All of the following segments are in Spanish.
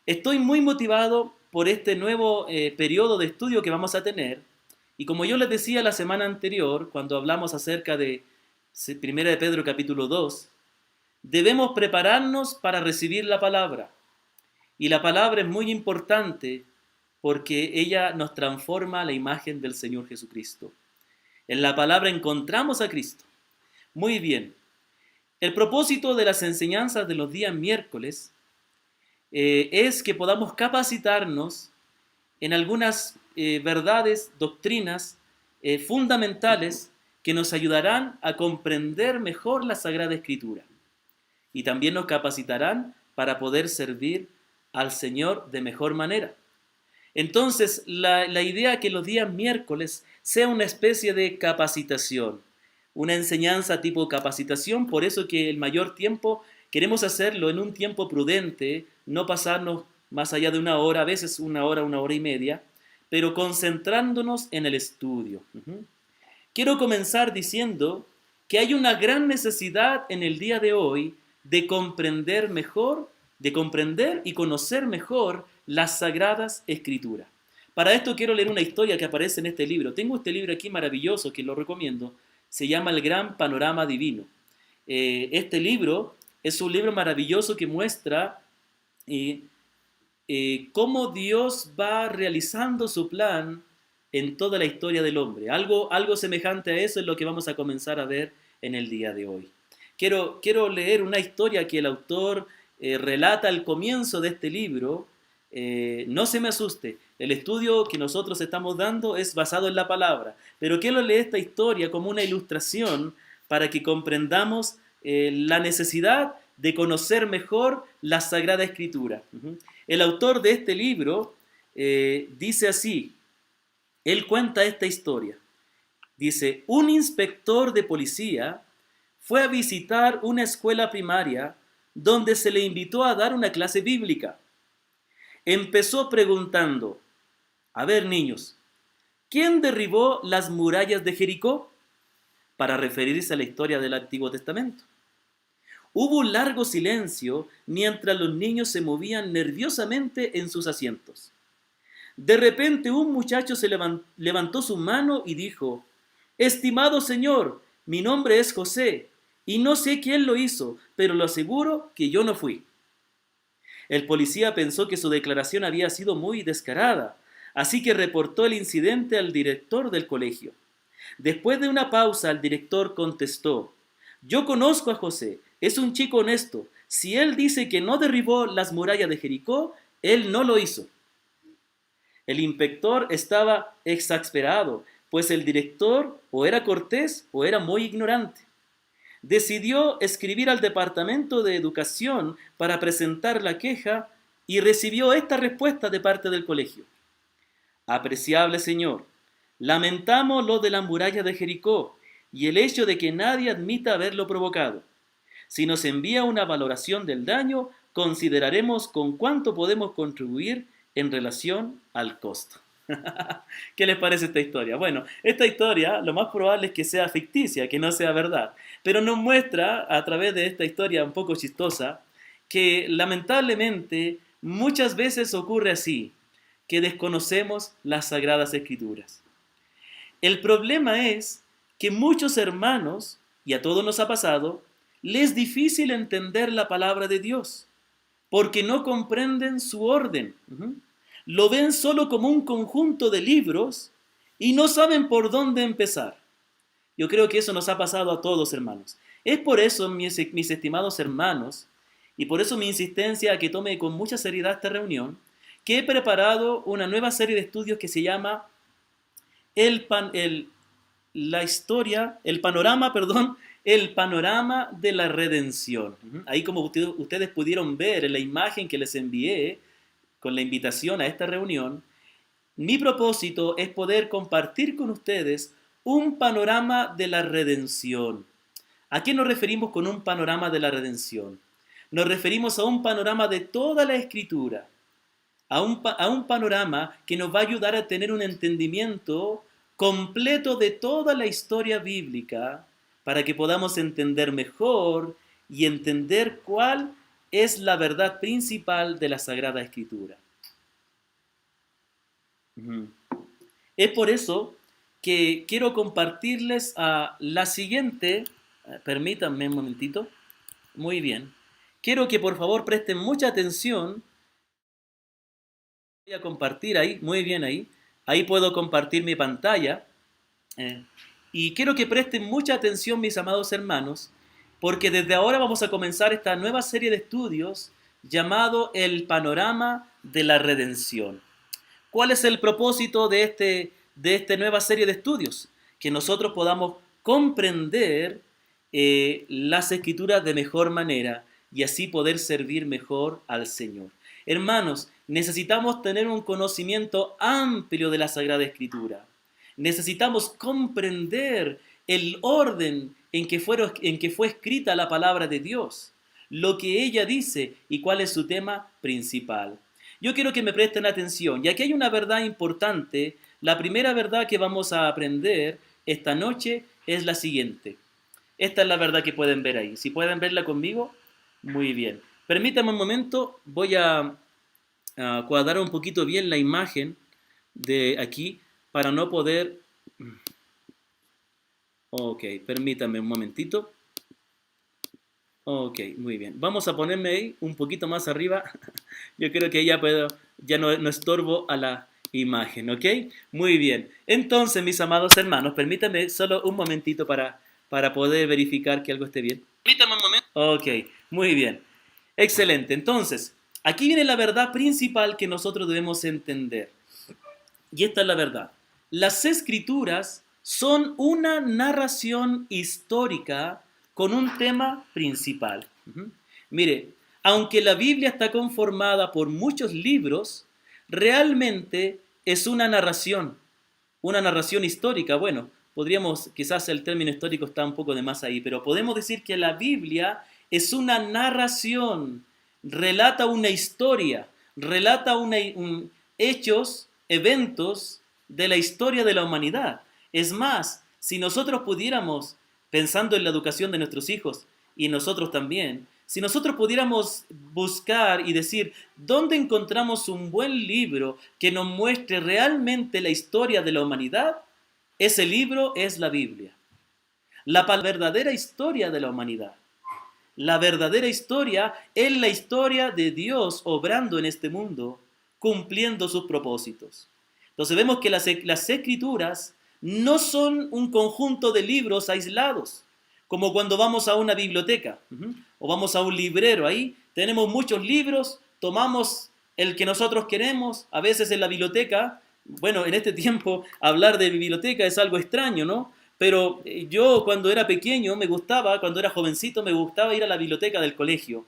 Estoy muy motivado por este nuevo periodo de estudio que vamos a tener. Y como yo les decía la semana anterior, cuando hablamos acerca de Primera de Pedro capítulo 2, debemos prepararnos para recibir la palabra. Y la palabra es muy importante porque ella nos transforma a la imagen del Señor Jesucristo. En la palabra encontramos a Cristo. Muy bien. El propósito de las enseñanzas de los días miércoles es que podamos capacitarnos en algunas verdades, doctrinas fundamentales que nos ayudarán a comprender mejor la Sagrada Escritura y también nos capacitarán para poder servir al Señor de mejor manera. Entonces, la idea que los días miércoles sea una especie de capacitación, una enseñanza tipo capacitación, por eso que el mayor tiempo queremos hacerlo en un tiempo prudente, no pasarnos más allá de una hora, a veces una hora y media, pero concentrándonos en el estudio. Quiero comenzar diciendo que hay una gran necesidad en el día de hoy de comprender mejor, de comprender y conocer mejor las Sagradas Escrituras. Para esto quiero leer una historia que aparece en este libro. Tengo este libro aquí maravilloso que lo recomiendo. Se llama El Gran Panorama Divino. Este libro es un libro maravilloso que muestra cómo Dios va realizando su plan en toda la historia del hombre. Algo semejante a eso es lo que vamos a comenzar a ver en el día de hoy. Quiero leer una historia que el autor relata al comienzo de este libro. No se me asuste, el estudio que nosotros estamos dando es basado en la palabra, pero quiero leer esta historia como una ilustración para que comprendamos la necesidad de conocer mejor la Sagrada Escritura. El autor de este libro dice así, él cuenta esta historia. Dice, un inspector de policía fue a visitar una escuela primaria donde se le invitó a dar una clase bíblica. Empezó preguntando, a ver niños, ¿quién derribó las murallas de Jericó? Para referirse a la historia del Antiguo Testamento. Hubo un largo silencio mientras los niños se movían nerviosamente en sus asientos. De repente un muchacho se levantó su mano y dijo, estimado señor, mi nombre es José y no sé quién lo hizo, pero lo aseguro que yo no fui. El policía pensó que su declaración había sido muy descarada, así que reportó el incidente al director del colegio. Después de una pausa, el director contestó, yo conozco a José, es un chico honesto. Si él dice que no derribó las murallas de Jericó, él no lo hizo. El inspector estaba exasperado, pues el director o era cortés o era muy ignorante. Decidió escribir al Departamento de Educación para presentar la queja y recibió esta respuesta de parte del colegio. Apreciable señor, lamentamos lo de la muralla de Jericó y el hecho de que nadie admita haberlo provocado. Si nos envía una valoración del daño, consideraremos con cuánto podemos contribuir en relación al costo. ¿Qué les parece esta historia? Bueno, esta historia lo más probable es que sea ficticia, que no sea verdad, pero nos muestra a través de esta historia un poco chistosa que lamentablemente muchas veces ocurre así, que desconocemos las Sagradas Escrituras. El problema es que muchos hermanos, y a todos nos ha pasado, les es difícil entender la palabra de Dios, porque no comprenden su orden. Lo ven solo como un conjunto de libros y no saben por dónde empezar. Yo creo que eso nos ha pasado a todos, hermanos. Es por eso, mis estimados hermanos, y por eso mi insistencia a que tome con mucha seriedad esta reunión, que he preparado una nueva serie de estudios que se llama la historia, el panorama, perdón, el panorama de la redención. Ahí como ustedes pudieron ver en la imagen que les envié con la invitación a esta reunión, mi propósito es poder compartir con ustedes un panorama de la redención. ¿A qué nos referimos con un panorama de la redención? Nos referimos a un panorama de toda la Escritura, a un panorama que nos va a ayudar a tener un entendimiento completo de toda la historia bíblica para que podamos entender mejor y entender cuál es la verdad principal de la Sagrada Escritura. Ujú. Es por eso que quiero compartirles la siguiente, permítanme un momentito, muy bien. Quiero que por favor presten mucha atención. Voy a compartir ahí, muy bien ahí. Ahí puedo compartir mi pantalla. eh, y quiero que presten mucha atención, mis amados hermanos, porque desde ahora vamos a comenzar esta nueva serie de estudios llamado El Panorama de la Redención. ¿Cuál es el propósito de esta nueva serie de estudios? Que nosotros podamos comprender las escrituras de mejor manera y así poder servir mejor al Señor. Hermanos, necesitamos tener un conocimiento amplio de la Sagrada Escritura. Necesitamos comprender el orden en que fue escrita la palabra de Dios, lo que ella dice y cuál es su tema principal. Yo quiero que me presten atención, y aquí hay una verdad importante. La primera verdad que vamos a aprender esta noche es la siguiente. Esta es la verdad que pueden ver ahí. Si pueden verla conmigo, muy bien. Permítanme un momento, voy a cuadrar un poquito bien la imagen de aquí para no poder... Ok, permítanme un momentito. Ok, muy bien. Vamos a ponerme ahí un poquito más arriba. Yo creo que ya no estorbo a la imagen, ¿ok? Muy bien. Entonces, mis amados hermanos, permítanme solo un momentito para poder verificar que algo esté bien. Permítanme un momento. Ok, muy bien. Excelente. Entonces, aquí viene la verdad principal que nosotros debemos entender. Y esta es la verdad. Las escrituras son una narración histórica con un tema principal. Mire, aunque la Biblia está conformada por muchos libros, realmente es una narración histórica. Bueno, podríamos, quizás el término histórico está un poco de más ahí, pero podemos decir que la Biblia es una narración, relata una historia, relata hechos, eventos de la historia de la humanidad. Es más, si nosotros pudiéramos, pensando en la educación de nuestros hijos, y nosotros también, si nosotros pudiéramos buscar y decir, ¿dónde encontramos un buen libro que nos muestre realmente la historia de la humanidad? Ese libro es la Biblia. La verdadera historia de la humanidad. La verdadera historia es la historia de Dios obrando en este mundo, cumpliendo sus propósitos. Entonces vemos que las escrituras no son un conjunto de libros aislados, como cuando vamos a una biblioteca o vamos a un librero. Ahí tenemos muchos libros, tomamos el que nosotros queremos. A veces en la biblioteca, bueno, en este tiempo hablar de biblioteca es algo extraño, ¿no? Pero yo cuando era pequeño cuando era jovencito, me gustaba ir a la biblioteca del colegio.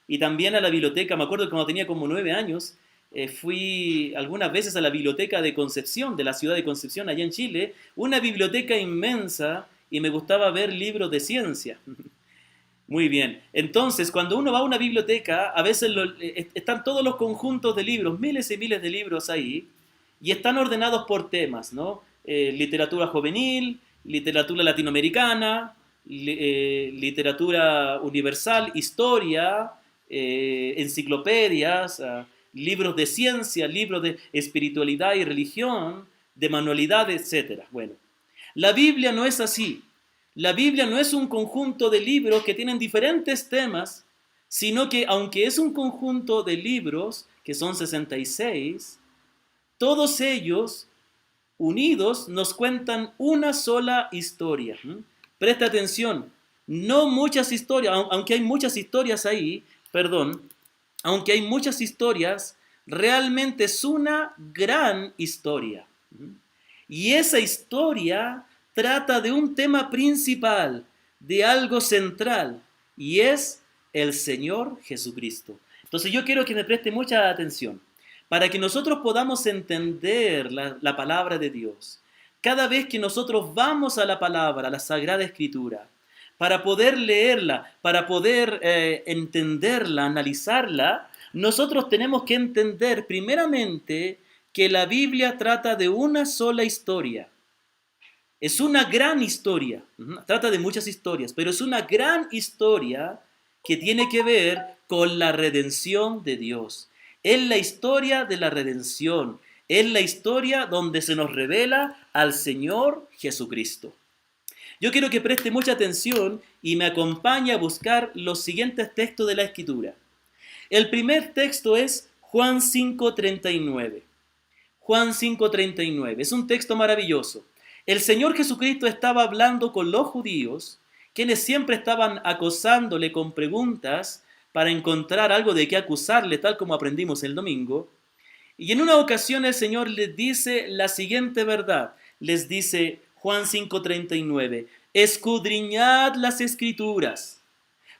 Y también a la biblioteca, me acuerdo que cuando tenía como 9 años, fui algunas veces a la biblioteca de Concepción, de la ciudad de Concepción, allá en Chile, una biblioteca inmensa, y me gustaba ver libros de ciencia. Muy bien. Entonces, cuando uno va a una biblioteca, a veces están todos los conjuntos de libros, miles y miles de libros ahí, y están ordenados por temas, ¿no? Literatura juvenil, literatura latinoamericana, literatura universal, historia, enciclopedias, libros de ciencia, libros de espiritualidad y religión, de manualidades, etc. Bueno, la Biblia no es así. La Biblia no es un conjunto de libros que tienen diferentes temas, sino que aunque es un conjunto de libros, que son 66, todos ellos unidos nos cuentan una sola historia. Presta atención, no muchas historias, aunque hay muchas historias ahí, perdón, aunque hay muchas historias, realmente es una gran historia. Y esa historia trata de un tema principal, de algo central, y es el Señor Jesucristo. Entonces yo quiero que me preste mucha atención, para que nosotros podamos entender la palabra de Dios. Cada vez que nosotros vamos a la palabra, a la Sagrada Escritura, para poder leerla, para poder entenderla, analizarla, nosotros tenemos que entender primeramente que la Biblia trata de una sola historia. Es una gran historia, trata de muchas historias, pero es una gran historia que tiene que ver con la redención de Dios. Es la historia de la redención. Es la historia donde se nos revela al Señor Jesucristo. Yo quiero que preste mucha atención y me acompañe a buscar los siguientes textos de la Escritura. El primer texto es Juan 5:39. Juan 5:39. Es un texto maravilloso. El Señor Jesucristo estaba hablando con los judíos, quienes siempre estaban acosándole con preguntas para encontrar algo de qué acusarle, tal como aprendimos el domingo. Y en una ocasión el Señor les dice la siguiente verdad. Les dice Juan 5:39, escudriñad las Escrituras,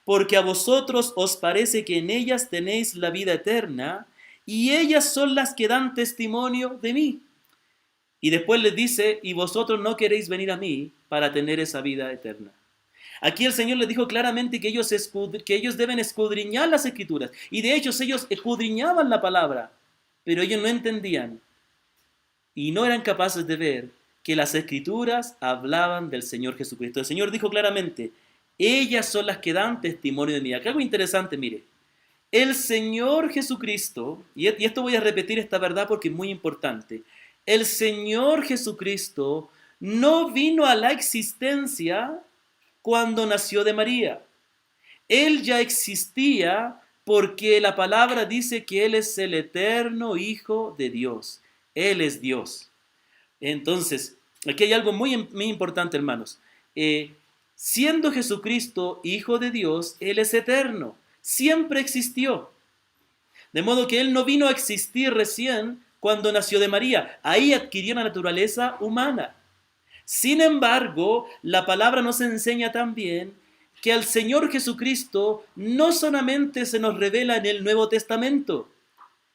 porque a vosotros os parece que en ellas tenéis la vida eterna, y ellas son las que dan testimonio de mí. Y después les dice, y vosotros no queréis venir a mí para tener esa vida eterna. Aquí el Señor les dijo claramente que ellos deben escudriñar las Escrituras. Y de hecho ellos escudriñaban la palabra, pero ellos no entendían y no eran capaces de ver que las Escrituras hablaban del Señor Jesucristo. El Señor dijo claramente, ellas son las que dan testimonio de mí. Acá algo interesante, mire. El Señor Jesucristo, y esto voy a repetir esta verdad porque es muy importante, el Señor Jesucristo no vino a la existencia cuando nació de María. Él ya existía porque la palabra dice que Él es el eterno Hijo de Dios. Él es Dios. Entonces, aquí hay algo muy importante, hermanos. Siendo Jesucristo Hijo de Dios, Él es eterno. Siempre existió. De modo que Él no vino a existir recién cuando nació de María. Ahí adquirió una naturaleza humana. Sin embargo, la palabra nos enseña también que al Señor Jesucristo no solamente se nos revela en el Nuevo Testamento,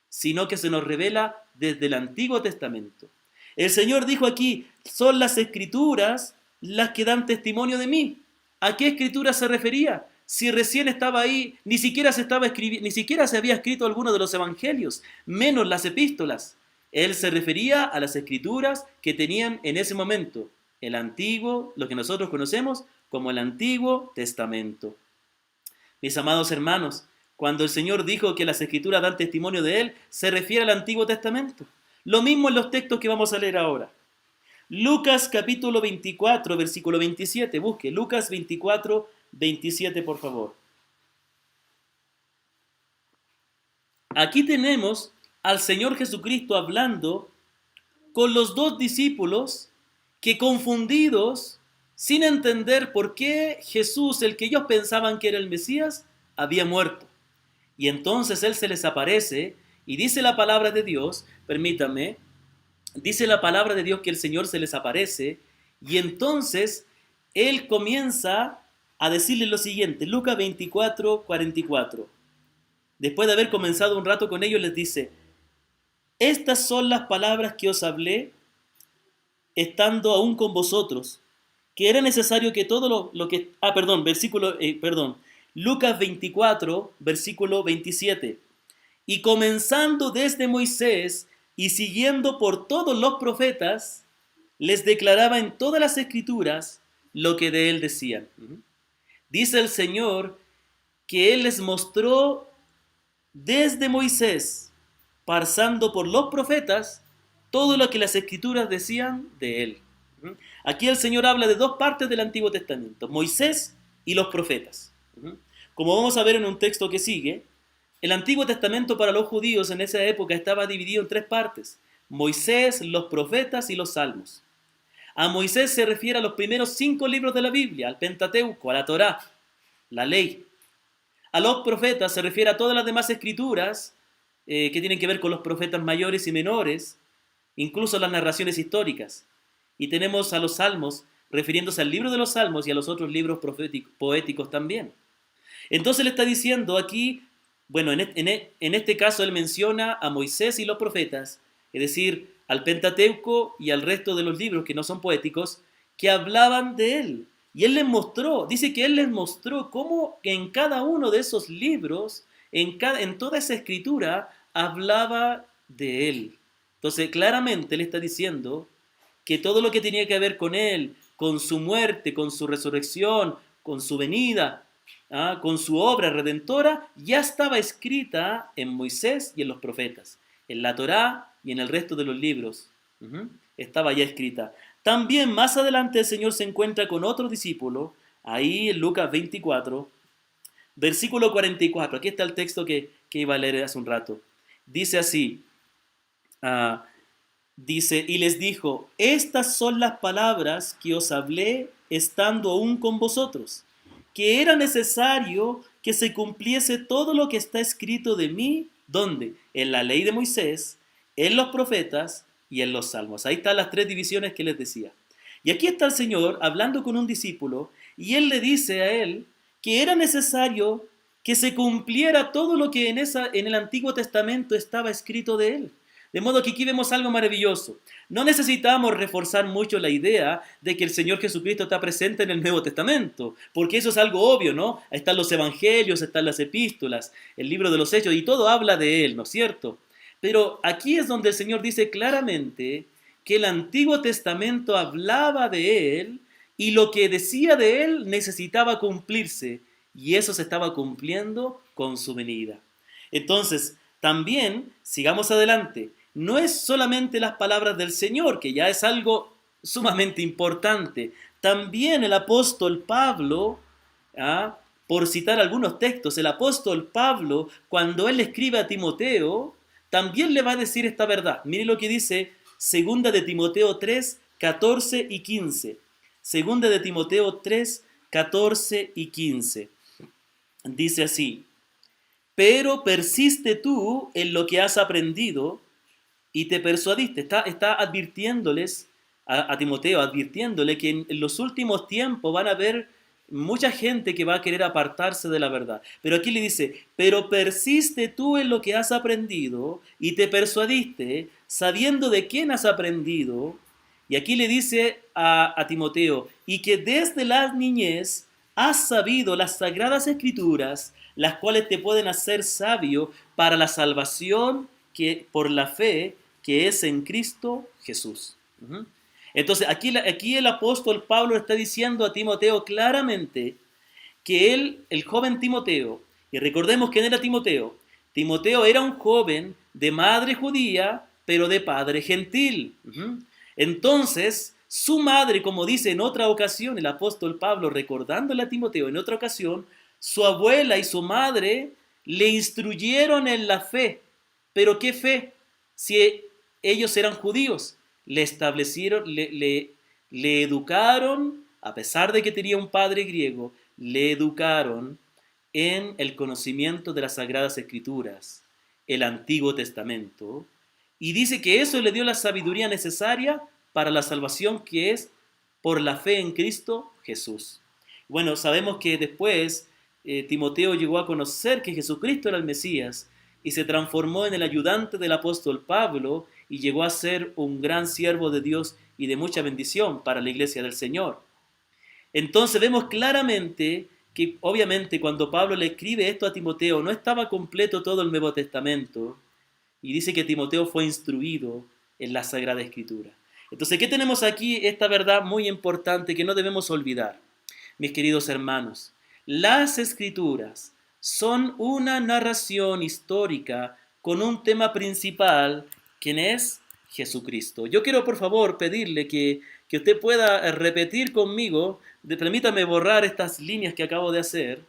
sino que se nos revela desde el Antiguo Testamento. El Señor dijo aquí, son las Escrituras las que dan testimonio de mí. ¿A qué Escritura se refería? Si recién estaba ahí, ni siquiera se había escrito alguno de los evangelios, menos las epístolas. Él se refería a las Escrituras que tenían en ese momento el Antiguo, lo que nosotros conocemos como el Antiguo Testamento. Mis amados hermanos, cuando el Señor dijo que las Escrituras dan testimonio de Él, se refiere al Antiguo Testamento. Lo mismo en los textos que vamos a leer ahora. Lucas capítulo 24, versículo 27. Busque Lucas 24, 27, por favor. Aquí tenemos al Señor Jesucristo hablando con los dos discípulos que confundidos, sin entender por qué Jesús, el que ellos pensaban que era el Mesías, había muerto. Y entonces Él se les aparece y dice la palabra de Dios, permítame, dice la palabra de Dios que el Señor se les aparece y entonces Él comienza a decirles lo siguiente, Lucas 24, 44. Después de haber comenzado un rato con ellos, les dice, estas son las palabras que os hablé estando aún con vosotros, que era necesario que todo lo que... Lucas 24, versículo 27. Y comenzando desde Moisés y siguiendo por todos los profetas, les declaraba en todas las Escrituras lo que de él decían. Dice el Señor que Él les mostró desde Moisés, pasando por los profetas, todo lo que las Escrituras decían de Él. Aquí el Señor habla de dos partes del Antiguo Testamento, Moisés y los profetas. Como vamos a ver en un texto que sigue, el Antiguo Testamento para los judíos en esa época estaba dividido en tres partes, Moisés, los profetas y los salmos. A Moisés se refiere a los primeros 5 libros de la Biblia, al Pentateuco, a la Torá, la ley. A los profetas se refiere a todas las demás escrituras que tienen que ver con los profetas mayores y menores, incluso las narraciones históricas. Y tenemos a los salmos refiriéndose al libro de los salmos y a los otros libros poéticos también. Entonces le está diciendo aquí, bueno, en este caso él menciona a Moisés y los profetas, es decir, al Pentateuco y al resto de los libros que no son poéticos, que hablaban de él. Y él les mostró, dice que él les mostró cómo en cada uno de esos libros, en toda esa escritura, hablaba de él. Entonces, claramente él está diciendo que todo lo que tenía que ver con él, con su muerte, con su resurrección, con su venida, con su obra redentora, ya estaba escrita en Moisés y en los profetas, en la Torá y en el resto de los libros. Estaba ya escrita. También más adelante el Señor se encuentra con otro discípulo, ahí en Lucas 24, versículo 44. Aquí está el texto que iba a leer hace un rato. Dice así, dice, y les dijo, estas son las palabras que os hablé estando aún con vosotros, que era necesario que se cumpliese todo lo que está escrito de mí, ¿dónde? En la ley de Moisés, en los profetas y en los salmos. Ahí están las tres divisiones que les decía. Y aquí está el Señor hablando con un discípulo y él le dice a él que era necesario que se cumpliera todo lo que en el Antiguo Testamento estaba escrito de él. De modo que aquí vemos algo maravilloso. No necesitamos reforzar mucho la idea de que el Señor Jesucristo está presente en el Nuevo Testamento, porque eso es algo obvio, ¿no? Están los evangelios, están las epístolas, el libro de los Hechos, y todo habla de Él, ¿no es cierto? Pero aquí es donde el Señor dice claramente que el Antiguo Testamento hablaba de Él y lo que decía de Él necesitaba cumplirse, y eso se estaba cumpliendo con su venida. Entonces, también, sigamos adelante, no es solamente las palabras del Señor, que ya es algo sumamente importante. También el apóstol Pablo, por citar algunos textos, el apóstol Pablo, cuando él escribe a Timoteo, también le va a decir esta verdad. Mire lo que dice 2 de Timoteo 3, 14 y 15. 2 de Timoteo 3, 14 y 15. Dice así, pero persiste tú en lo que has aprendido y te persuadiste. Está advirtiéndoles a Timoteo, advirtiéndole que en los últimos tiempos van a haber mucha gente que va a querer apartarse de la verdad. Pero aquí le dice, pero persiste tú en lo que has aprendido y te persuadiste, sabiendo de quién has aprendido. Y aquí le dice a Timoteo, y que desde la niñez has sabido las sagradas escrituras, las cuales te pueden hacer sabio para la salvación que por la fe que es en Cristo Jesús. Entonces, aquí el apóstol Pablo está diciendo a Timoteo claramente que él, el joven Timoteo, y recordemos quién era Timoteo. Timoteo era un joven de madre judía, pero de padre gentil. Entonces, su madre, como dice en otra ocasión el apóstol Pablo, recordándole a Timoteo en otra ocasión, su abuela y su madre le instruyeron en la fe. ¿Pero qué fe? Si ellos eran judíos, le establecieron, le educaron, a pesar de que tenía un padre griego, le educaron en el conocimiento de las Sagradas Escrituras, el Antiguo Testamento, y dice que eso le dio la sabiduría necesaria para la salvación que es por la fe en Cristo Jesús. Bueno, sabemos que después Timoteo llegó a conocer que Jesucristo era el Mesías y se transformó en el ayudante del apóstol Pablo y llegó a ser un gran siervo de Dios y de mucha bendición para la iglesia del Señor. Entonces vemos claramente que obviamente cuando Pablo le escribe esto a Timoteo no estaba completo todo el Nuevo Testamento y dice que Timoteo fue instruido en la Sagrada Escritura. Entonces, ¿qué tenemos aquí? Esta verdad muy importante que no debemos olvidar, mis queridos hermanos. Las Escrituras son una narración histórica con un tema principal, quien es Jesucristo. Yo quiero, por favor, pedirle que usted pueda repetir conmigo, permítame borrar estas líneas que acabo de hacer,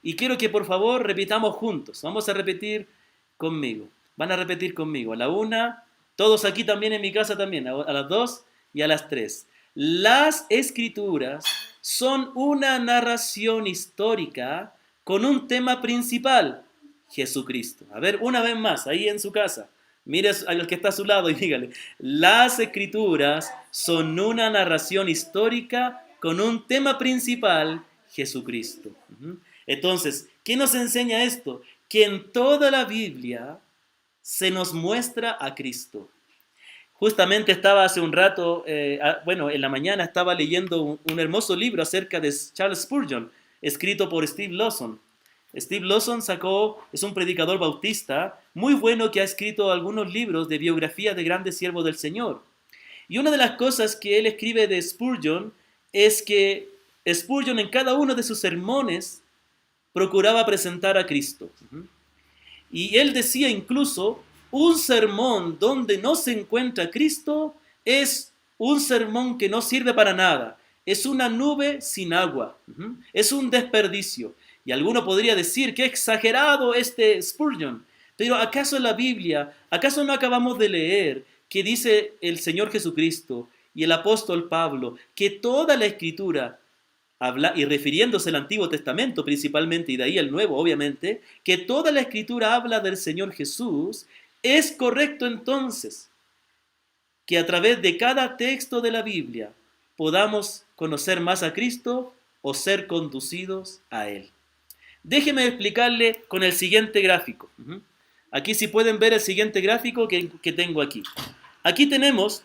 y quiero que, por favor, repitamos juntos. Vamos a repetir conmigo. Van a repetir conmigo. A la una, todos aquí también en mi casa también, a las 2 y a las 3. Las Escrituras son una narración histórica con un tema principal, Jesucristo. A ver, una vez más, ahí en su casa. Mire al que está a su lado y dígale, las Escrituras son una narración histórica con un tema principal, Jesucristo. Entonces, ¿qué nos enseña esto? Que en toda la Biblia se nos muestra a Cristo. Justamente estaba hace un rato, en la mañana estaba leyendo un hermoso libro acerca de Charles Spurgeon, escrito por Steve Lawson. Steve Lawson es un predicador bautista muy bueno que ha escrito algunos libros de biografía de grandes siervos del Señor. Y una de las cosas que él escribe de Spurgeon es que Spurgeon en cada uno de sus sermones procuraba presentar a Cristo. Y él decía incluso, un sermón donde no se encuentra Cristo es un sermón que no sirve para nada. Es una nube sin agua. Es un desperdicio. Y alguno podría decir, qué exagerado este Spurgeon. Pero ¿acaso en la Biblia, acaso no acabamos de leer que dice el Señor Jesucristo y el apóstol Pablo que toda la Escritura habla, y refiriéndose al Antiguo Testamento principalmente, y de ahí el Nuevo obviamente, que toda la Escritura habla del Señor Jesús? Es correcto entonces que a través de cada texto de la Biblia podamos conocer más a Cristo o ser conducidos a Él. Déjeme explicarle con el siguiente gráfico. Aquí si pueden ver el siguiente gráfico que tengo aquí. Aquí tenemos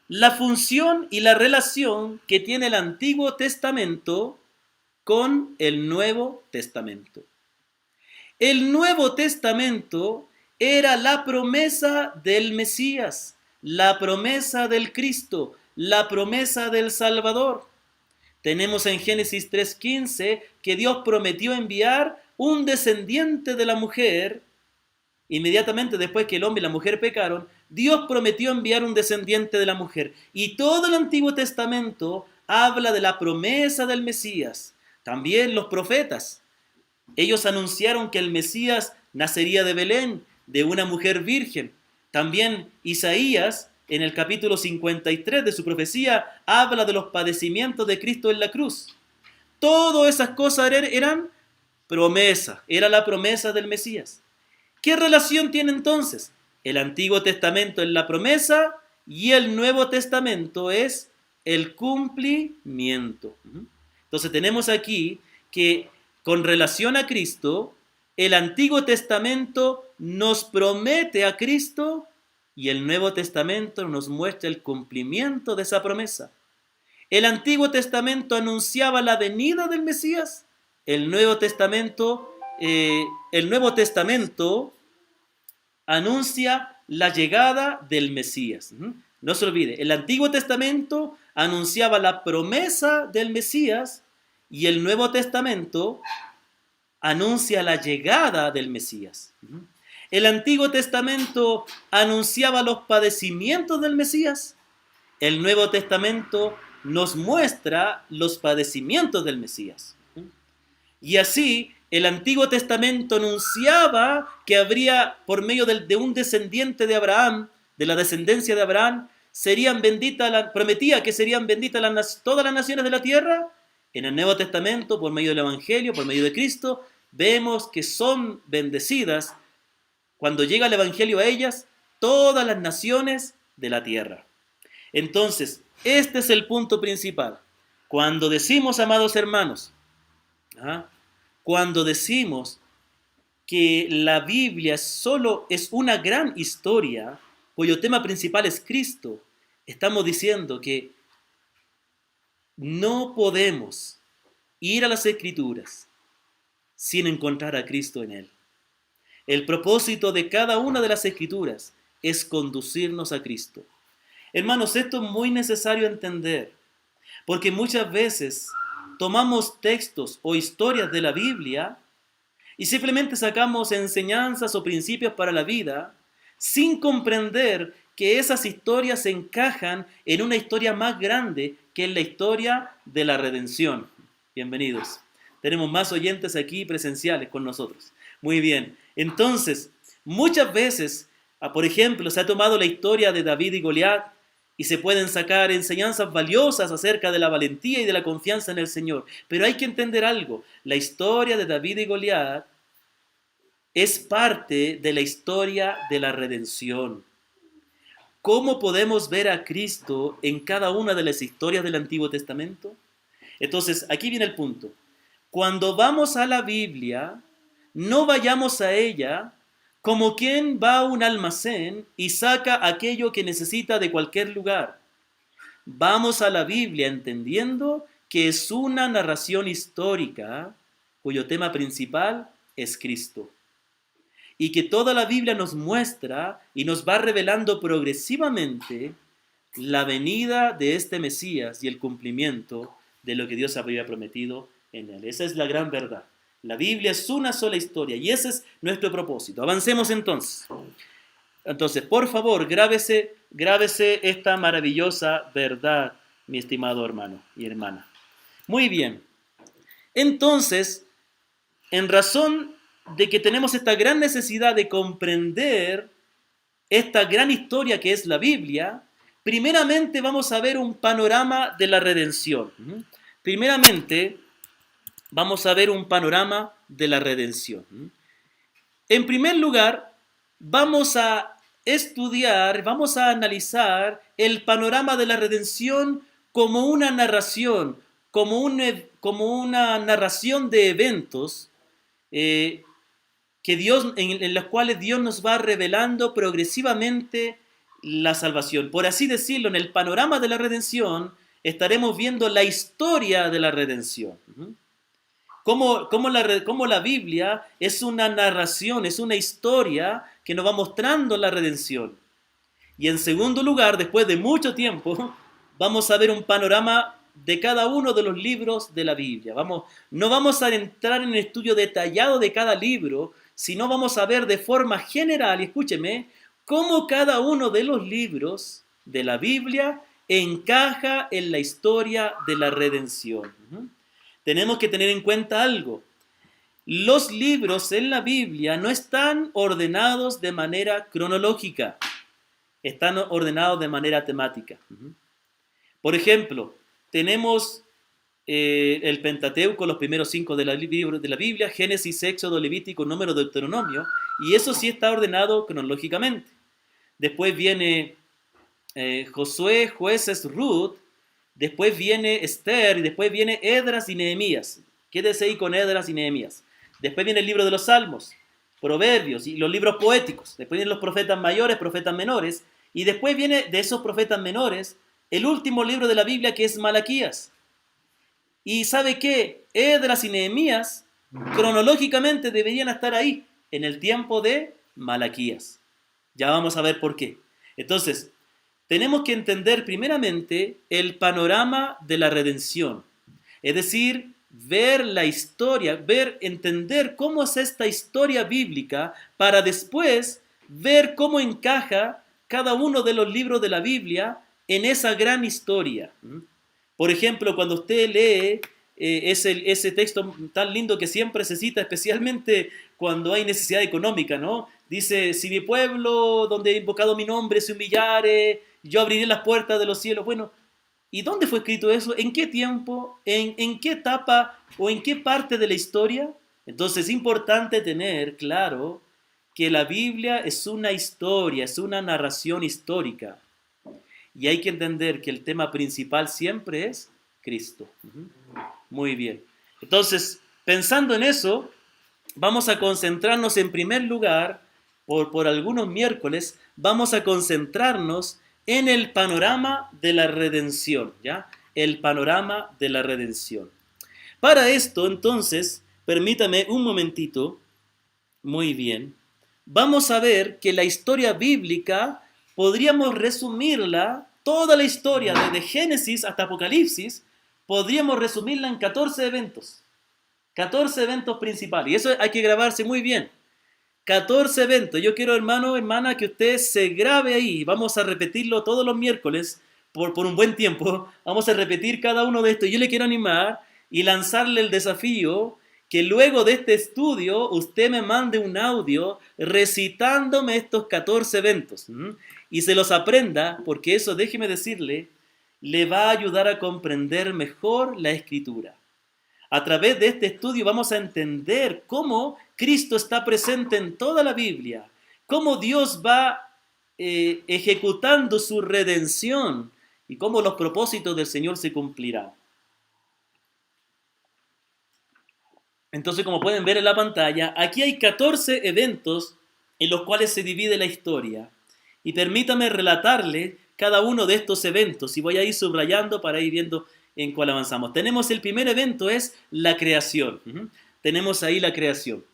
la función y la relación que tiene el Antiguo Testamento con el Nuevo Testamento. El Nuevo Testamento era la promesa del Mesías, la promesa del Cristo, la promesa del Salvador. Tenemos en Génesis 3:15 que Dios prometió enviar un descendiente de la mujer. Inmediatamente después que el hombre y la mujer pecaron, Dios prometió enviar un descendiente de la mujer. Y todo el Antiguo Testamento habla de la promesa del Mesías. También los profetas. Ellos anunciaron que el Mesías nacería de Belén, de una mujer virgen. También Isaías, en el capítulo 53 de su profecía, habla de los padecimientos de Cristo en la cruz. Todas esas cosas eran promesa, era la promesa del Mesías. ¿Qué relación tiene entonces? El Antiguo Testamento es la promesa y el Nuevo Testamento es el cumplimiento. Entonces tenemos aquí que con relación a Cristo, el Antiguo Testamento nos promete a Cristo y el Nuevo Testamento nos muestra el cumplimiento de esa promesa. El Antiguo Testamento anunciaba la venida del Mesías, el Nuevo Testamento anuncia la llegada del Mesías. No se olvide, el Antiguo Testamento anunciaba la promesa del Mesías y el Nuevo Testamento anuncia la llegada del Mesías. El Antiguo Testamento anunciaba los padecimientos del Mesías. El Nuevo Testamento nos muestra los padecimientos del Mesías. Y así, el Antiguo Testamento anunciaba que habría, por medio de un descendiente de Abraham, de la descendencia de Abraham, prometía que serían benditas todas las naciones de la tierra. En el Nuevo Testamento, por medio del Evangelio, por medio de Cristo, vemos que son bendecidas, cuando llega el Evangelio a ellas, todas las naciones de la tierra. Entonces, este es el punto principal. Cuando decimos, amados hermanos, cuando decimos que la Biblia solo es una gran historia, cuyo tema principal es Cristo, estamos diciendo que no podemos ir a las Escrituras sin encontrar a Cristo en él. El propósito de cada una de las Escrituras es conducirnos a Cristo. Hermanos, esto es muy necesario entender, porque muchas veces tomamos textos o historias de la Biblia y simplemente sacamos enseñanzas o principios para la vida sin comprender que esas historias se encajan en una historia más grande que es la historia de la redención. Bienvenidos. Tenemos más oyentes aquí presenciales con nosotros. Muy bien. Entonces, muchas veces, por ejemplo, se ha tomado la historia de David y Goliat y se pueden sacar enseñanzas valiosas acerca de la valentía y de la confianza en el Señor. Pero hay que entender algo. La historia de David y Goliat es parte de la historia de la redención. ¿Cómo podemos ver a Cristo en cada una de las historias del Antiguo Testamento? Entonces, aquí viene el punto. Cuando vamos a la Biblia, no vayamos a ella como quien va a un almacén y saca aquello que necesita de cualquier lugar. Vamos a la Biblia entendiendo que es una narración histórica cuyo tema principal es Cristo. Y que toda la Biblia nos muestra y nos va revelando progresivamente la venida de este Mesías y el cumplimiento de lo que Dios había prometido en él. Esa es la gran verdad. La Biblia es una sola historia y ese es nuestro propósito. Avancemos entonces. Entonces, por favor, grábese esta maravillosa verdad, mi estimado hermano y hermana. Muy bien. Entonces, en razón de que tenemos esta gran necesidad de comprender esta gran historia que es la Biblia, primeramente vamos a ver un panorama de la redención. Primeramente, vamos a ver un panorama de la redención. En primer lugar, vamos a estudiar, vamos a analizar el panorama de la redención como una narración, como una narración de eventos en los cuales Dios nos va revelando progresivamente la salvación. Por así decirlo, en el panorama de la redención estaremos viendo la historia de la redención. Cómo la Biblia es una narración, es una historia que nos va mostrando la redención. Y en segundo lugar, después de mucho tiempo, vamos a ver un panorama de cada uno de los libros de la Biblia. No vamos a entrar en un estudio detallado de cada libro, sino vamos a ver de forma general, y escúcheme, cómo cada uno de los libros de la Biblia encaja en la historia de la redención. Tenemos que tener en cuenta algo. Los libros en la Biblia no están ordenados de manera cronológica, están ordenados de manera temática. Por ejemplo, tenemos el Pentateuco, los primeros 5 libros de la Biblia, Génesis, Éxodo, Levítico, Número, Deuteronomio, y eso sí está ordenado cronológicamente. Después viene Josué, Jueces, Ruth, después viene Esther, y después viene Esdras y Nehemías. Quédese ahí con Esdras y Nehemías. Después viene el libro de los Salmos, Proverbios y los libros poéticos. Después vienen los profetas mayores, profetas menores, y después viene de esos profetas menores el último libro de la Biblia, que es Malaquías. Y ¿sabe qué? Esdras y Nehemías cronológicamente deberían estar ahí, en el tiempo de Malaquías. Ya vamos a ver por qué. Entonces, tenemos que entender primeramente el panorama de la redención. Es decir, ver la historia, entender cómo es esta historia bíblica para después ver cómo encaja cada uno de los libros de la Biblia en esa gran historia. Por ejemplo, cuando usted lee ese texto tan lindo que siempre se cita, especialmente cuando hay necesidad económica, ¿no? Dice, si mi pueblo donde he invocado mi nombre se humillare, yo abriré las puertas de los cielos. Bueno, ¿y dónde fue escrito eso? ¿En qué tiempo? ¿En qué etapa o en qué parte de la historia? Entonces es importante tener claro que la Biblia es una historia, es una narración histórica. Y hay que entender que el tema principal siempre es Cristo. Muy bien. Entonces, pensando en eso, vamos a concentrarnos en primer lugar, por algunos miércoles, vamos a concentrarnos en el panorama de la redención, ¿ya? El panorama de la redención. Para esto, entonces, permítame un momentito. Muy bien. Vamos a ver que la historia bíblica podríamos resumirla, toda la historia, desde Génesis hasta Apocalipsis, podríamos resumirla en 14 eventos. 14 eventos principales. Y eso hay que grabarse muy bien. 14 eventos. Yo quiero, hermano, hermana, que usted se grabe ahí. Vamos a repetirlo todos los miércoles por un buen tiempo. Vamos a repetir cada uno de estos. Yo le quiero animar y lanzarle el desafío que luego de este estudio usted me mande un audio recitándome estos 14 eventos. Y se los aprenda, porque eso, déjeme decirle, le va a ayudar a comprender mejor la Escritura. A través de este estudio vamos a entender cómo Cristo está presente en toda la Biblia, cómo Dios va ejecutando su redención y cómo los propósitos del Señor se cumplirán. Entonces, como pueden ver en la pantalla, aquí hay 14 eventos en los cuales se divide la historia. Y permítame relatarle cada uno de estos eventos y voy a ir subrayando para ir viendo en cuál avanzamos. Tenemos el primer evento, es la creación. Tenemos ahí la creación.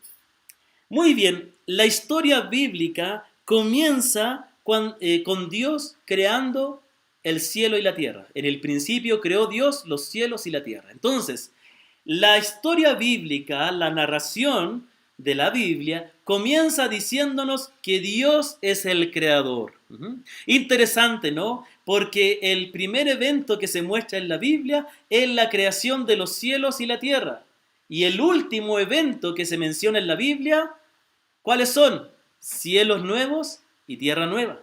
Muy bien, la historia bíblica comienza con Dios creando el cielo y la tierra. En el principio creó Dios los cielos y la tierra. Entonces, La historia bíblica, la narración de la Biblia, comienza diciéndonos que Dios es el creador. Interesante, ¿no? Porque el primer evento que se muestra en la Biblia es la creación de los cielos y la tierra. Y el último evento que se menciona en la Biblia, ¿cuáles son? Cielos nuevos y tierra nueva.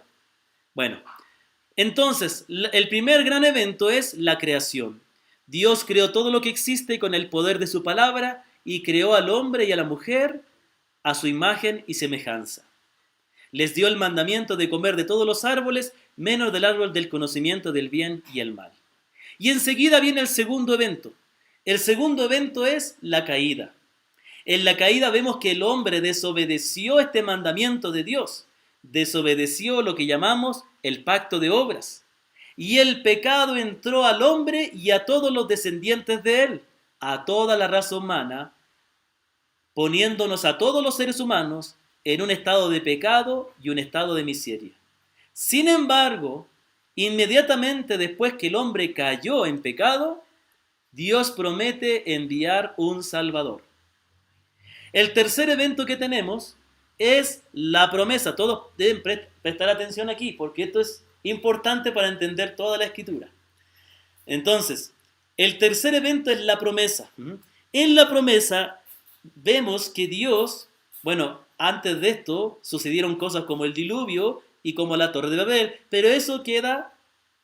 Bueno, entonces, el primer gran evento es la creación. Dios creó todo lo que existe con el poder de su palabra y creó al hombre y a la mujer a su imagen y semejanza. Les dio el mandamiento de comer de todos los árboles, menos del árbol del conocimiento del bien y el mal. Y enseguida viene el segundo evento. El segundo evento es la caída. En la caída vemos que el hombre desobedeció este mandamiento de Dios, desobedeció lo que llamamos el pacto de obras. Y el pecado entró al hombre y a todos los descendientes de él, a toda la raza humana, poniéndonos a todos los seres humanos en un estado de pecado y un estado de miseria. Sin embargo, inmediatamente después que el hombre cayó en pecado, Dios promete enviar un Salvador. El tercer evento que tenemos es la promesa. Todos deben prestar atención aquí, porque esto es importante para entender toda la escritura. Entonces, el tercer evento es la promesa. En la promesa vemos que Dios, bueno, antes de esto sucedieron cosas como el diluvio y como la Torre de Babel, pero eso queda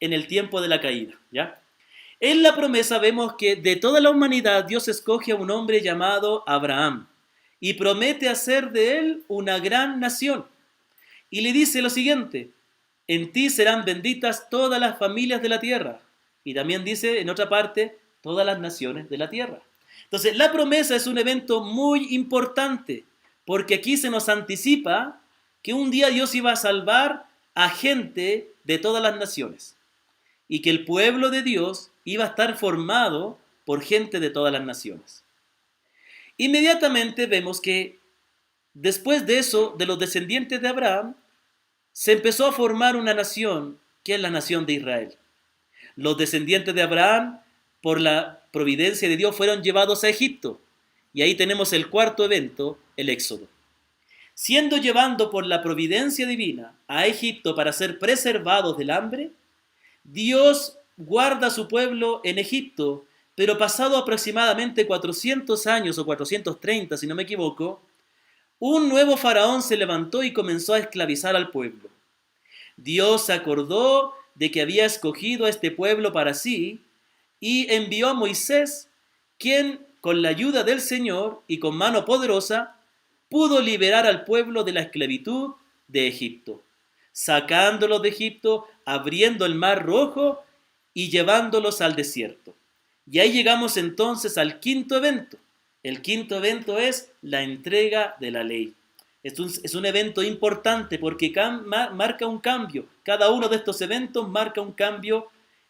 en el tiempo de la caída, ¿ya? En la promesa vemos que de toda la humanidad Dios escoge a un hombre llamado Abraham y promete hacer de él una gran nación. Y le dice lo siguiente: en ti serán benditas todas las familias de la tierra. Y también dice en otra parte, todas las naciones de la tierra. Entonces, la promesa es un evento muy importante, porque aquí se nos anticipa que un día Dios iba a salvar a gente de todas las naciones y que el pueblo de Dios iba a estar formado por gente de todas las naciones. Inmediatamente vemos que después de eso, de los descendientes de Abraham, se empezó a formar una nación, que es la nación de Israel. Los descendientes de Abraham, por la providencia de Dios, fueron llevados a Egipto. Y ahí tenemos el cuarto evento, el Éxodo. Siendo llevando por la providencia divina a Egipto para ser preservados del hambre, Dios guarda a su pueblo en Egipto, pero pasado aproximadamente 400 años o 430, si no me equivoco, un nuevo faraón se levantó y comenzó a esclavizar al pueblo. Dios se acordó de que había escogido a este pueblo para sí y envió a Moisés, quien con la ayuda del Señor y con mano poderosa pudo liberar al pueblo de la esclavitud de Egipto, sacándolos de Egipto, abriendo el mar rojo y llevándolos al desierto. Y ahí llegamos entonces al quinto evento. El quinto evento es la entrega de la ley. Es un evento importante porque marca un cambio. Cada uno de estos eventos marca un cambio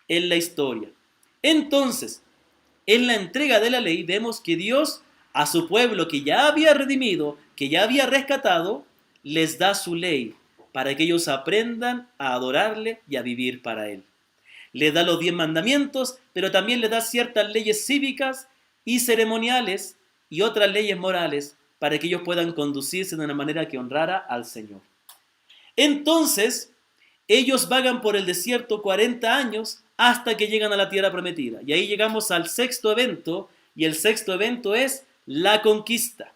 en la historia. Entonces, en la entrega de la ley vemos que Dios a su pueblo que ya había redimido, que ya había rescatado, les da su ley para que ellos aprendan a adorarle y a vivir para él. Les da los 10 mandamientos, pero también les da ciertas leyes cívicas y ceremoniales y otras leyes morales para que ellos puedan conducirse de una manera que honrara al Señor. Entonces, ellos vagan por el desierto 40 años hasta que llegan a la tierra prometida. Y ahí llegamos al sexto evento, y el sexto evento es la conquista.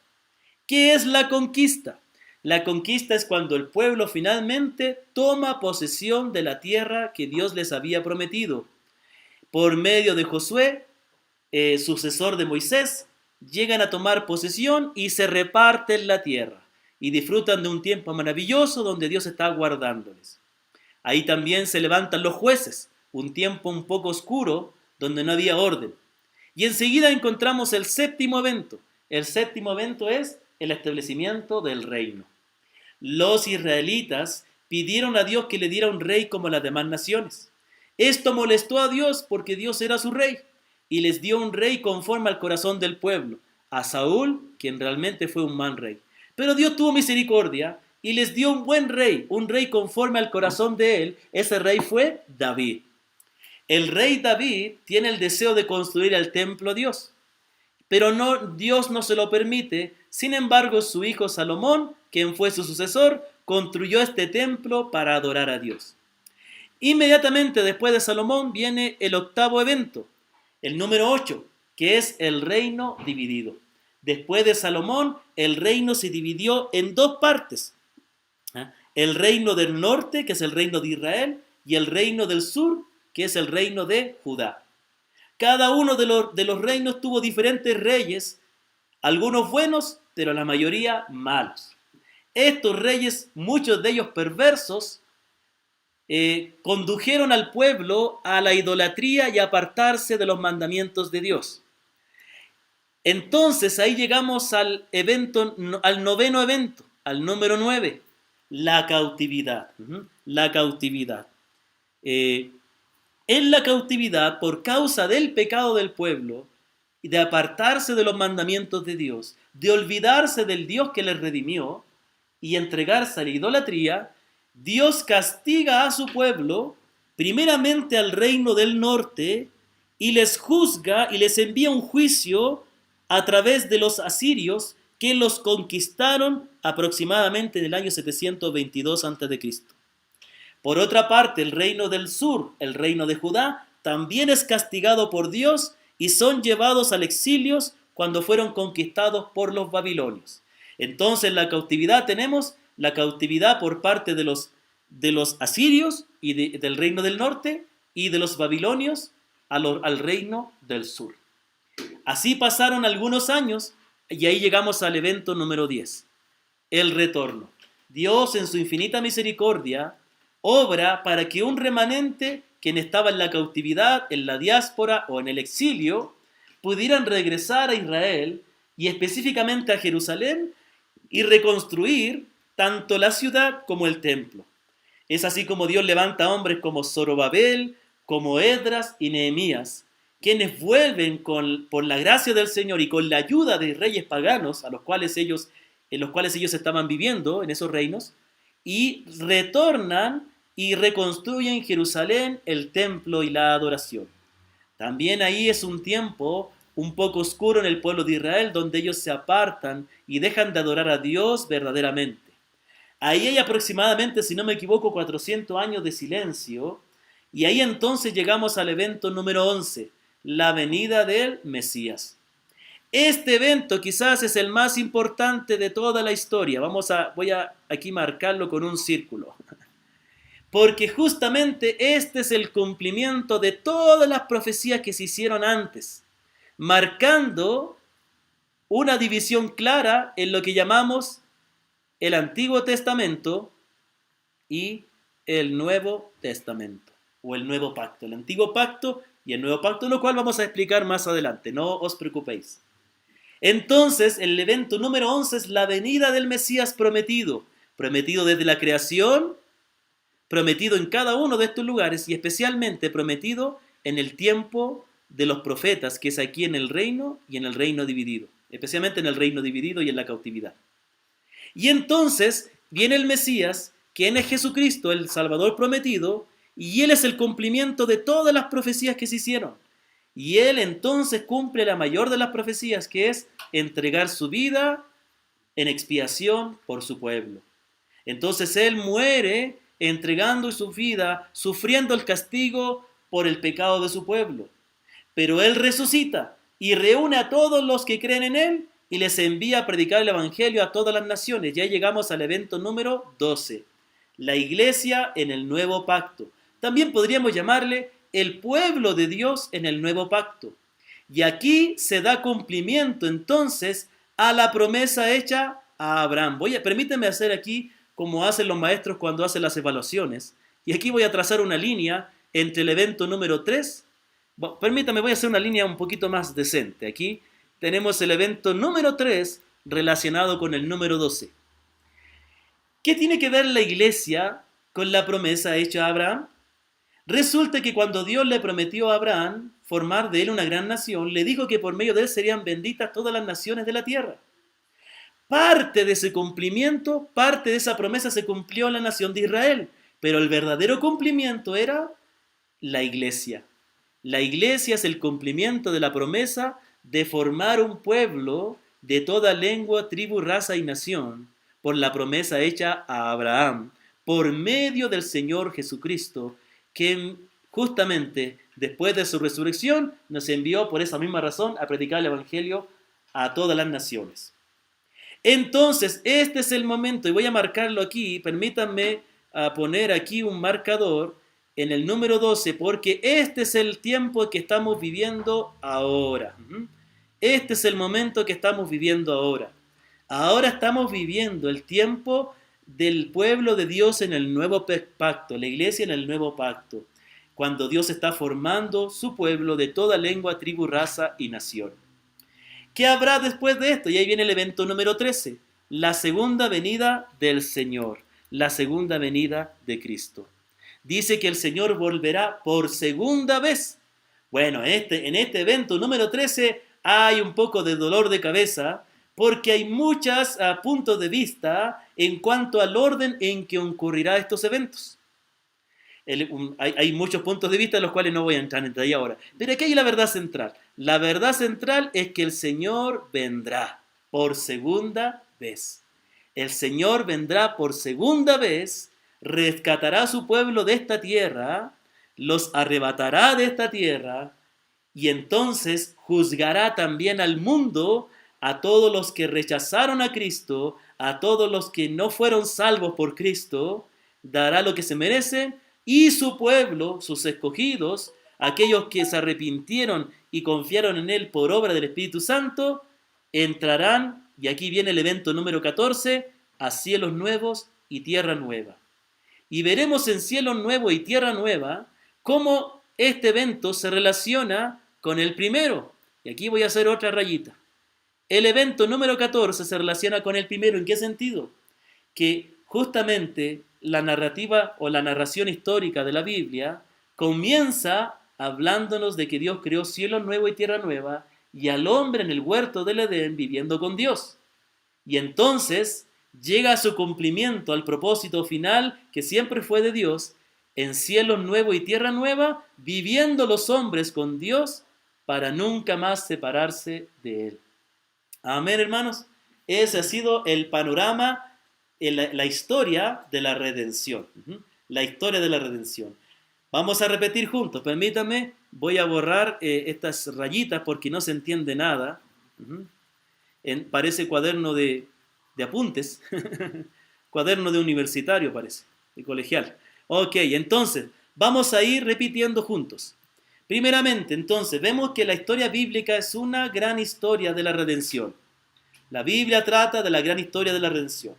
¿Qué es la conquista? La conquista es cuando el pueblo finalmente toma posesión de la tierra que Dios les había prometido. Por medio de Josué, sucesor de Moisés, llegan a tomar posesión y se reparten la tierra y disfrutan de un tiempo maravilloso donde Dios está guardándoles. Ahí también se levantan los jueces, un tiempo un poco oscuro donde no había orden. Y enseguida encontramos el séptimo evento. El séptimo evento es el establecimiento del reino. Los israelitas pidieron a Dios que le diera un rey como las demás naciones. Esto molestó a Dios porque Dios era su rey y les dio un rey conforme al corazón del pueblo, a Saúl, quien realmente fue un mal rey. Pero Dios tuvo misericordia y les dio un buen rey, un rey conforme al corazón de él. Ese rey fue David. El rey David tiene el deseo de construir el templo a Dios, Pero Dios no se lo permite. Sin embargo, su hijo Salomón, quien fue su sucesor, construyó este templo para adorar a Dios. Inmediatamente después de Salomón viene el octavo evento, el número 8, que es el reino dividido. Después de Salomón, el reino se dividió en dos partes. El reino del norte, que es el reino de Israel, y el reino del sur, que es el reino de Judá. Cada uno de los reinos tuvo diferentes reyes, algunos buenos, pero la mayoría malos. Estos reyes, muchos de ellos perversos, condujeron al pueblo a la idolatría y a apartarse de los mandamientos de Dios. Entonces ahí llegamos al noveno evento, al número 9, la cautividad. La cautividad. En la cautividad, por causa del pecado del pueblo, y de apartarse de los mandamientos de Dios, de olvidarse del Dios que les redimió y entregarse a la idolatría, Dios castiga a su pueblo, primeramente al reino del norte, y les juzga y les envía un juicio a través de los asirios que los conquistaron aproximadamente en el año 722 a.C. Por otra parte, el reino del sur, el reino de Judá, también es castigado por Dios y son llevados al exilio cuando fueron conquistados por los babilonios. Entonces, la cautividad tenemos la cautividad por parte de los asirios y del reino del norte y de los babilonios al reino del sur. Así pasaron algunos años y ahí llegamos al evento número 10, el retorno. Dios en su infinita misericordia obra para que un remanente, quien estaba en la cautividad, en la diáspora o en el exilio, pudieran regresar a Israel y específicamente a Jerusalén y reconstruir tanto la ciudad como el templo. Es así como Dios levanta hombres como Zorobabel, como Esdras y Nehemías, quienes vuelven por la gracia del Señor y con la ayuda de reyes paganos en los cuales ellos estaban viviendo en esos reinos, y retornan y reconstruyen Jerusalén, el templo y la adoración. También ahí es un tiempo un poco oscuro en el pueblo de Israel, donde ellos se apartan y dejan de adorar a Dios verdaderamente. Ahí hay aproximadamente, si no me equivoco, 400 años de silencio, y ahí entonces llegamos al evento número 11, la venida del Mesías. Este evento quizás es el más importante de toda la historia. Voy a aquí marcarlo con un círculo. Porque justamente este es el cumplimiento de todas las profecías que se hicieron antes, marcando una división clara en lo que llamamos el Antiguo Testamento y el Nuevo Testamento, o el Nuevo Pacto, el Antiguo Pacto y el Nuevo Pacto, lo cual vamos a explicar más adelante, no os preocupéis. Entonces, el evento número 11 es la venida del Mesías prometido, prometido desde la creación, prometido en cada uno de estos lugares y especialmente prometido en el tiempo de los profetas, que es aquí en el reino y en el reino dividido, especialmente en el reino dividido y en la cautividad. Y entonces viene el Mesías, quien es Jesucristo, el Salvador prometido, y Él es el cumplimiento de todas las profecías que se hicieron. Y Él entonces cumple la mayor de las profecías, que es entregar su vida en expiación por su pueblo. Entonces Él muere entregando su vida, sufriendo el castigo por el pecado de su pueblo. Pero Él resucita y reúne a todos los que creen en Él y les envía a predicar el Evangelio a todas las naciones. Ya llegamos al evento número 12, la iglesia en el nuevo pacto. También podríamos llamarle el pueblo de Dios en el nuevo pacto. Y aquí se da cumplimiento entonces a la promesa hecha a Abraham. Permíteme hacer aquí como hacen los maestros cuando hacen las evaluaciones. Y aquí voy a trazar una línea entre el evento número 3. Permítame, voy a hacer una línea un poquito más decente. Aquí tenemos el evento número 3 relacionado con el número 12. ¿Qué tiene que ver la iglesia con la promesa hecha a Abraham? Resulta que cuando Dios le prometió a Abraham formar de él una gran nación, le dijo que por medio de él serían benditas todas las naciones de la tierra. Parte de ese cumplimiento, parte de esa promesa se cumplió en la nación de Israel, pero el verdadero cumplimiento era la iglesia. La iglesia es el cumplimiento de la promesa de formar un pueblo de toda lengua, tribu, raza y nación, por la promesa hecha a Abraham, por medio del Señor Jesucristo, que justamente después de su resurrección nos envió por esa misma razón a predicar el Evangelio a todas las naciones. Entonces, este es el momento, y voy a marcarlo aquí, permítanme poner aquí un marcador en el número 12, porque este es el tiempo que estamos viviendo ahora. Este es el momento que estamos viviendo ahora. Ahora estamos viviendo el tiempo del pueblo de Dios en el nuevo pacto, la iglesia en el nuevo pacto, cuando Dios está formando su pueblo de toda lengua, tribu, raza y nación. ¿Qué habrá después de esto? Y ahí viene el evento número 13, la segunda venida del Señor, la segunda venida de Cristo. Dice que el Señor volverá por segunda vez. Bueno, en este evento número 13 hay un poco de dolor de cabeza, porque hay muchos puntos de vista en cuanto al orden en que ocurrirá estos eventos. Hay muchos puntos de vista en los cuales no voy a entrar en detalle ahora. Pero aquí hay la verdad central. La verdad central es que el Señor vendrá por segunda vez. El Señor vendrá por segunda vez, rescatará a su pueblo de esta tierra, los arrebatará de esta tierra, y entonces juzgará también al mundo, a todos los que rechazaron a Cristo, a todos los que no fueron salvos por Cristo, dará lo que se merecen, y su pueblo, sus escogidos, aquellos que se arrepintieron y confiaron en Él por obra del Espíritu Santo, entrarán, y aquí viene el evento número 14, a cielos nuevos y tierra nueva. Y veremos en cielo nuevo y tierra nueva cómo este evento se relaciona con el primero. Y aquí voy a hacer otra rayita. El evento número 14 se relaciona con el primero. ¿En qué sentido? Que justamente la narrativa o la narración histórica de la Biblia comienza hablándonos de que Dios creó cielo nuevo y tierra nueva y al hombre en el huerto del Edén viviendo con Dios. Y entonces llega a su cumplimiento, al propósito final que siempre fue de Dios, en cielo nuevo y tierra nueva, viviendo los hombres con Dios para nunca más separarse de Él. Amén, hermanos. Ese ha sido el panorama, la historia de la redención. La historia de la redención. Vamos a repetir juntos. Permítanme, voy a borrar estas rayitas porque no se entiende nada. Parece cuaderno de apuntes. Cuaderno de universitario parece, de colegial. Ok, entonces, vamos a ir repitiendo juntos. Primeramente, entonces, vemos que la historia bíblica es una gran historia de la redención. La Biblia trata de la gran historia de la redención.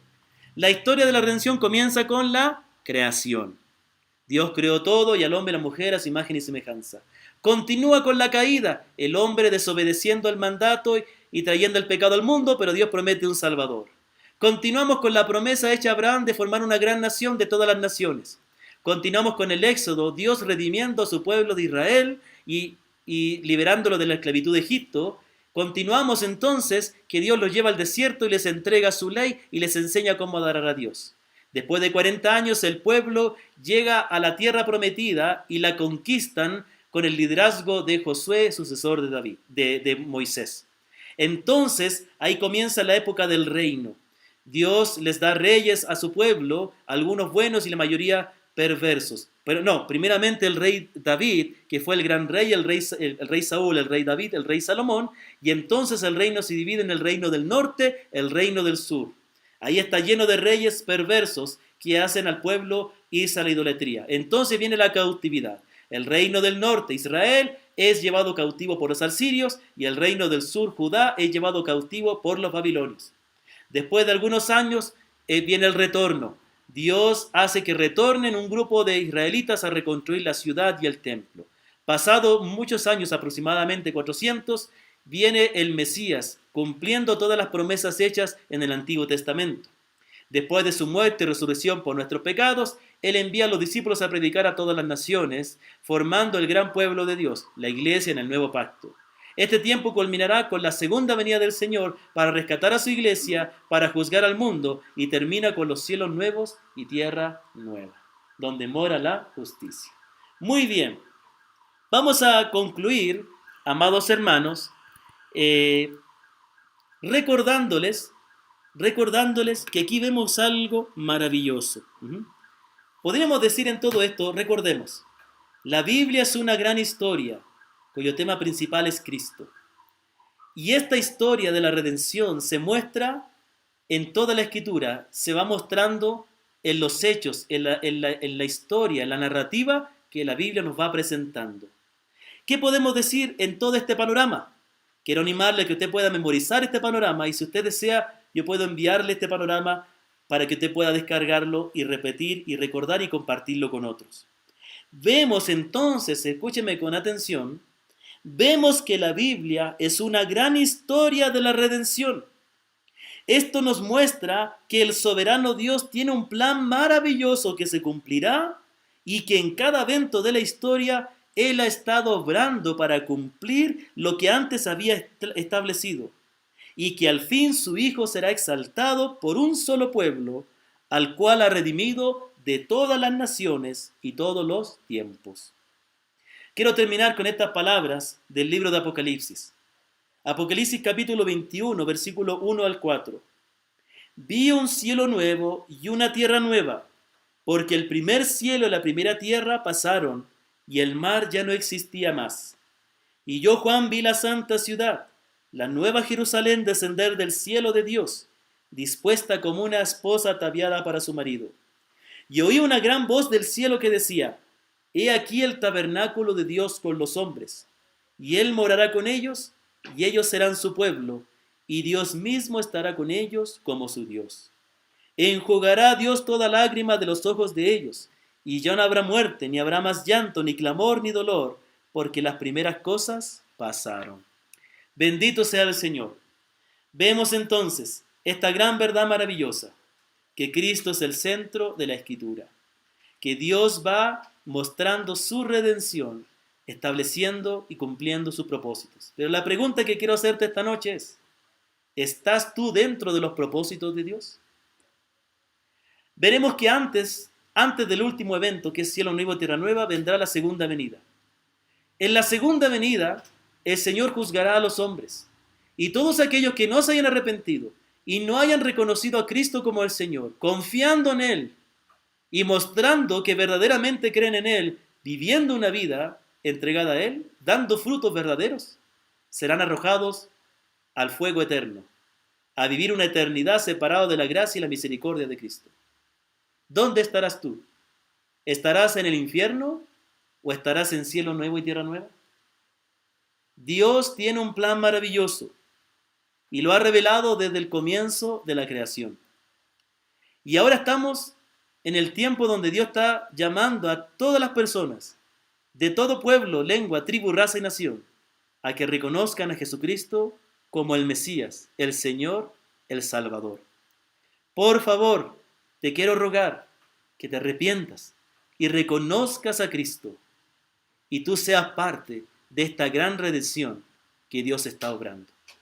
La historia de la redención comienza con la creación. Dios creó todo y al hombre y a la mujer a su imagen y semejanza. Continúa con la caída, el hombre desobedeciendo el mandato y trayendo el pecado al mundo, pero Dios promete un Salvador. Continuamos con la promesa hecha a Abraham de formar una gran nación de todas las naciones. Continuamos con el Éxodo, Dios redimiendo a su pueblo de Israel y liberándolo de la esclavitud de Egipto. Continuamos entonces que Dios los lleva al desierto y les entrega su ley y les enseña cómo adorar a Dios. Después de 40 años el pueblo llega a la tierra prometida y la conquistan con el liderazgo de Josué, sucesor de David, de Moisés. Entonces ahí comienza la época del reino. Dios les da reyes a su pueblo, algunos buenos y la mayoría perversos. Pero no, primeramente el rey David, que fue el gran rey, el rey Saúl, el rey David, el rey Salomón, y entonces el reino se divide en el reino del norte, el reino del sur. Ahí está lleno de reyes perversos que hacen al pueblo irse a la idolatría. Entonces viene la cautividad. El reino del norte, Israel, es llevado cautivo por los asirios y el reino del sur, Judá, es llevado cautivo por los babilonios. Después de algunos años viene el retorno. Dios hace que retornen un grupo de israelitas a reconstruir la ciudad y el templo. Pasado muchos años, aproximadamente 400, viene el Mesías, cumpliendo todas las promesas hechas en el Antiguo Testamento. Después de su muerte y resurrección por nuestros pecados, Él envía a los discípulos a predicar a todas las naciones, formando el gran pueblo de Dios, la iglesia en el nuevo pacto. Este tiempo culminará con la segunda venida del Señor para rescatar a su iglesia, para juzgar al mundo, y termina con los cielos nuevos y tierra nueva, donde mora la justicia. Muy bien, vamos a concluir, amados hermanos, eh, recordándoles, recordándoles que aquí vemos algo maravilloso. Podríamos decir en todo esto, recordemos, la Biblia es una gran historia cuyo tema principal es Cristo. Y esta historia de la redención se muestra en toda la Escritura, se va mostrando en los hechos, en la historia, en la narrativa que la Biblia nos va presentando. ¿Qué podemos decir en todo este panorama? Quiero animarle a que usted pueda memorizar este panorama y si usted desea, yo puedo enviarle este panorama para que usted pueda descargarlo y repetir y recordar y compartirlo con otros. Vemos entonces, escúcheme con atención, vemos que la Biblia es una gran historia de la redención. Esto nos muestra que el soberano Dios tiene un plan maravilloso que se cumplirá y que en cada evento de la historia Él ha estado obrando para cumplir lo que antes había establecido y que al fin su Hijo será exaltado por un solo pueblo, al cual ha redimido de todas las naciones y todos los tiempos. Quiero terminar con estas palabras del libro de Apocalipsis. Apocalipsis capítulo 21, versículo 1 al 4. Vi un cielo nuevo y una tierra nueva, porque el primer cielo y la primera tierra pasaron, y el mar ya no existía más. Y yo, Juan, vi la santa ciudad, la nueva Jerusalén, descender del cielo de Dios, dispuesta como una esposa ataviada para su marido. Y oí una gran voz del cielo que decía: He aquí el tabernáculo de Dios con los hombres, y Él morará con ellos, y ellos serán su pueblo, y Dios mismo estará con ellos como su Dios. Enjugará a Dios toda lágrima de los ojos de ellos, y ya no habrá muerte, ni habrá más llanto, ni clamor, ni dolor, porque las primeras cosas pasaron. Bendito sea el Señor. Vemos entonces esta gran verdad maravillosa, que Cristo es el centro de la Escritura, que Dios va mostrando su redención, estableciendo y cumpliendo sus propósitos. Pero la pregunta que quiero hacerte esta noche es: ¿estás tú dentro de los propósitos de Dios? Veremos que antes del último evento, que es cielo nuevo y tierra nueva, vendrá la segunda venida. En la segunda venida, el Señor juzgará a los hombres, y todos aquellos que no se hayan arrepentido y no hayan reconocido a Cristo como el Señor, confiando en Él y mostrando que verdaderamente creen en Él, viviendo una vida entregada a Él, dando frutos verdaderos, serán arrojados al fuego eterno, a vivir una eternidad separado de la gracia y la misericordia de Cristo. ¿Dónde estarás tú? ¿Estarás en el infierno o estarás en cielo nuevo y tierra nueva? Dios tiene un plan maravilloso y lo ha revelado desde el comienzo de la creación. Y ahora estamos en el tiempo donde Dios está llamando a todas las personas, de todo pueblo, lengua, tribu, raza y nación, a que reconozcan a Jesucristo como el Mesías, el Señor, el Salvador. Por favor, te quiero rogar que te arrepientas y reconozcas a Cristo y tú seas parte de esta gran redención que Dios está obrando.